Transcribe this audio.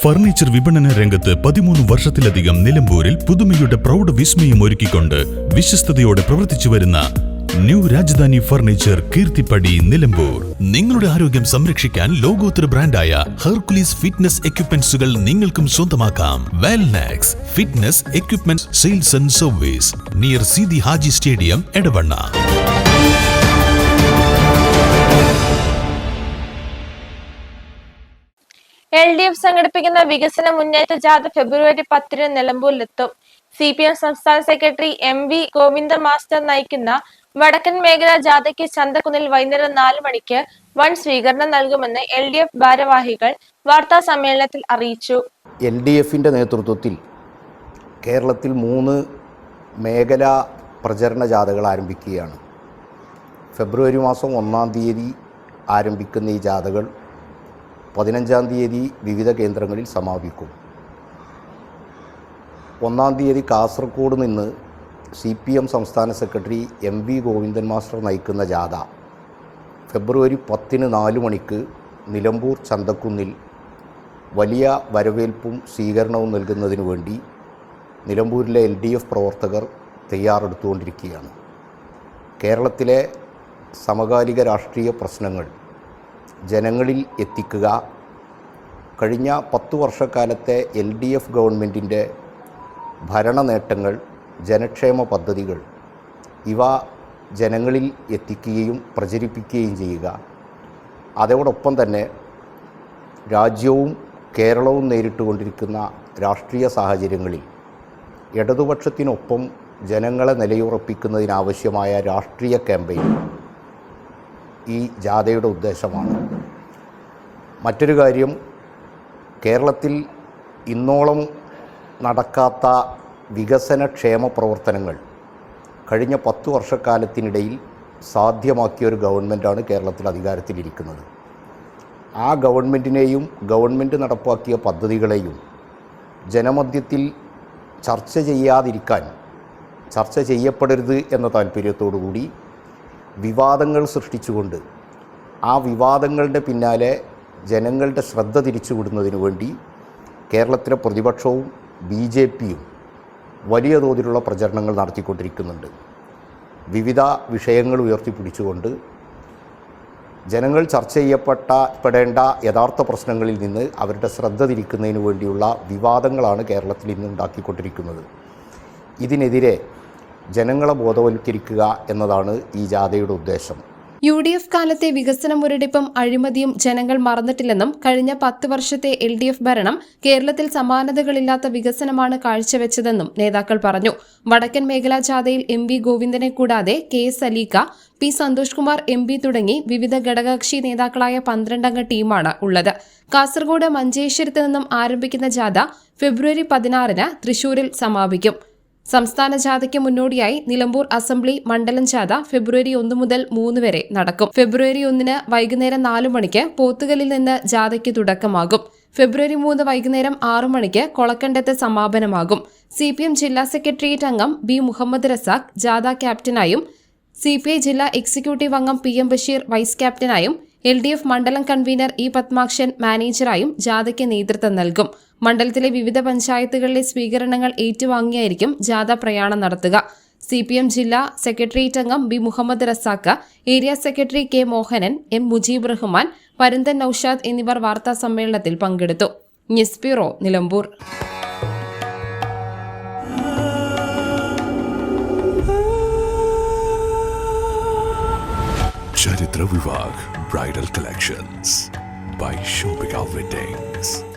Furniture വിപണന രംഗത്ത് 13 വർഷത്തിലധികം നിലമ്പൂരിൽ പുതുമയുടെ പ്രൗഢ വിസ്മയം ഒരുക്കിക്കൊണ്ട് വിശ്വസ്തയോടെ പ്രവർത്തിച്ചു വരുന്ന ന്യൂ രാജധാനി ഫർണിച്ചർ കീർത്തിപ്പടി നിലമ്പൂർ. നിങ്ങളുടെ ആരോഗ്യം സംരക്ഷിക്കാൻ ലോകോത്തര ബ്രാൻഡായ ഹെർക്കുലീസ് ഫിറ്റ്നസ് എക്യുപ്മെന്റ്സുകൾ നിങ്ങൾക്കും സ്വന്തമാക്കാം. Wellnex fitness equipment sales and service near Seethi Haji stadium, Edavanna. LDF സംഘടിപ്പിക്കുന്ന വികസന മുന്നേറ്റ ജാഥ ഫെബ്രുവരി 10 നിലമ്പൂരിലെത്തും. CPM സംസ്ഥാന സെക്രട്ടറി MV ഗോവിന്ദൻ മാസ്റ്റർ നയിക്കുന്ന വടക്കൻ മേഖലാ ജാഥയ്ക്ക് ചന്തക്കുന്നിൽ വൈകുന്നേരം 4 മണിക്ക് വൻ സ്വീകരണം നൽകുമെന്ന് LDF ഭാരവാഹികൾ വാർത്താ സമ്മേളനത്തിൽ അറിയിച്ചു. LDFന്റെ നേതൃത്വത്തിൽ കേരളത്തിൽ 3 മേഖലാ പ്രചരണ ജാഥകൾ ആരംഭിക്കുകയാണ്. ഫെബ്രുവരി മാസം 1-ാം തീയതി ആരംഭിക്കുന്ന ഈ ജാഥകൾ 15-ാം തീയതി വിവിധ കേന്ദ്രങ്ങളിൽ സമാപിക്കും. 1-ാം തീയതി കാസർഗോഡ് നിന്ന് CPM സംസ്ഥാന സെക്രട്ടറി MV ഗോവിന്ദൻ മാസ്റ്റർ നയിക്കുന്ന ജാഥ ഫെബ്രുവരി 10 4 മണിക്ക് നിലമ്പൂർ ചന്തക്കുന്നിൽ വലിയ വരവേൽപ്പും സ്വീകരണവും നൽകുന്നതിന് വേണ്ടി നിലമ്പൂരിലെ LDF പ്രവർത്തകർ തയ്യാറെടുത്തുകൊണ്ടിരിക്കുകയാണ്. കേരളത്തിലെ സമകാലിക രാഷ്ട്രീയ പ്രശ്നങ്ങൾ ജനങ്ങളിൽ എത്തിക്കുക, കഴിഞ്ഞ 10 വർഷക്കാലത്തെ LDF ഗവൺമെൻറ്റിൻ്റെ ഭരണ നേട്ടങ്ങൾ, ജനക്ഷേമ പദ്ധതികൾ ഇവ ജനങ്ങളിൽ എത്തിക്കുകയും പ്രചരിപ്പിക്കുകയും ചെയ്യുക. അതോടൊപ്പം തന്നെ രാജ്യവും കേരളവും നേരിട്ടുകൊണ്ടിരിക്കുന്ന രാഷ്ട്രീയ സാഹചര്യങ്ങളിൽ ഇടതുപക്ഷത്തിനൊപ്പം ജനങ്ങളെ നിലയുറപ്പിക്കുന്നതിനാവശ്യമായ രാഷ്ട്രീയ ക്യാമ്പയിൻ ഈ ജാഥയുടെ ഉദ്ദേശമാണ്. മറ്റൊരു കാര്യം, കേരളത്തിൽ ഇന്നോളം നടക്കാത്ത വികസനക്ഷേമ പ്രവർത്തനങ്ങൾ കഴിഞ്ഞ 10 വർഷക്കാലത്തിനിടയിൽ സാധ്യമാക്കിയ ഒരു ഗവൺമെൻറ്റാണ് കേരളത്തിൽ അധികാരത്തിലിരിക്കുന്നത്. ആ ഗവൺമെൻറ്റിനെയും ഗവൺമെൻറ് നടപ്പാക്കിയ പദ്ധതികളെയും ജനമധ്യത്തിൽ ചർച്ച ചെയ്യാതിരിക്കാൻ, ചർച്ച ചെയ്യപ്പെടരുത് എന്ന താല്പര്യത്തോടുകൂടി വിവാദങ്ങൾ സൃഷ്ടിച്ചുകൊണ്ട് ആ വിവാദങ്ങളുടെ പിന്നാലെ ജനങ്ങളുടെ ശ്രദ്ധ തിരിച്ചുവിടുന്നതിനു വേണ്ടി കേരളത്തിലെ പ്രതിപക്ഷവും BJPയും വലിയ തോതിലുള്ള പ്രചരണങ്ങൾ നടത്തിക്കൊണ്ടിരിക്കുന്നുണ്ട്. വിവിധ വിഷയങ്ങൾ ഉയർത്തിപ്പിടിച്ചുകൊണ്ട് ജനങ്ങൾ ചർച്ച ചെയ്യപ്പെടേണ്ട യഥാർത്ഥ പ്രശ്നങ്ങളിൽ നിന്ന് അവരുടെ ശ്രദ്ധ തിരിക്കുന്നതിന് വേണ്ടിയുള്ള വിവാദങ്ങളാണ് കേരളത്തിൽ ഇന്ന് ഉണ്ടാക്കിക്കൊണ്ടിരിക്കുന്നത്. ഇതിനെതിരെ ജനങ്ങളെ ബോധവൽക്കരിക്കുക എന്നതാണ് ഈ ജാഥയുടെ ഉദ്ദേശം. UDF കാലത്തെ വികസന മുരടിപ്പും അഴിമതിയും ജനങ്ങൾ മറന്നിട്ടില്ലെന്നും കഴിഞ്ഞ 10 വർഷത്തെ LDF ഭരണം കേരളത്തിൽ സമാനതകളില്ലാത്ത വികസനമാണ് കാഴ്ചവെച്ചതെന്നും നേതാക്കൾ പറഞ്ഞു. വടക്കൻ മേഖലാ ജാഥയിൽ MV ഗോവിന്ദനെ കൂടാതെ KS അലീക്ക, P Santhosh Kumar MP തുടങ്ങി വിവിധ ഘടകകക്ഷി നേതാക്കളായ 12 അംഗ ടീമാണ് ഉള്ളത്. കാസർഗോഡ് മഞ്ചേശ്വരത്ത് നിന്നും ആരംഭിക്കുന്ന ജാഥ ഫെബ്രുവരി 16 തൃശൂരിൽ സമാപിക്കും. സംസ്ഥാന ജാഥയ്ക്ക് മുന്നോടിയായി നിലമ്പൂർ അസംബ്ലി മണ്ഡലം ജാഥ ഫെബ്രുവരി 1 മുതൽ 3 വരെ നടക്കും. ഫെബ്രുവരി 1 വൈകുന്നേരം 4 മണിക്ക് പോത്തുകലിൽ നിന്ന് ജാഥയ്ക്ക് തുടക്കമാകും. ഫെബ്രുവരി 3 വൈകുന്നേരം 6 മണിക്ക് കൊളക്കണ്ടത്ത് സമാപനമാകും. CPM ജില്ലാ സെക്രട്ടേറിയറ്റ് അംഗം B മുഹമ്മദ് റസാഖ് ജാഥ ക്യാപ്റ്റനായും CPI ജില്ലാ എക്സിക്യൂട്ടീവ് അംഗം PM ബഷീർ വൈസ് ക്യാപ്റ്റനായും LDF മണ്ഡലം കൺവീനർ E പത്മാക്ഷൻ മാനേജറായും ജാഥയ്ക്ക് നേതൃത്വം നൽകും. മണ്ഡലത്തിലെ വിവിധ പഞ്ചായത്തുകളിലെ സ്വീകരണങ്ങൾ ഏറ്റുവാങ്ങിയായിരിക്കും ജാഥ പ്രയാണം നടത്തുക. CPM ജില്ലാ സെക്രട്ടേറിയറ്റ് അംഗം B Muhammad Razak, area secretary K Mohanan, M Mujeeb Rahman, Parunthan Naushad എന്നിവർ വാർത്താ സമ്മേളനത്തിൽ പങ്കെടുത്തു. News bureau, Nilambur. Charithra Vivah bridal collections by Shobhika Weddings.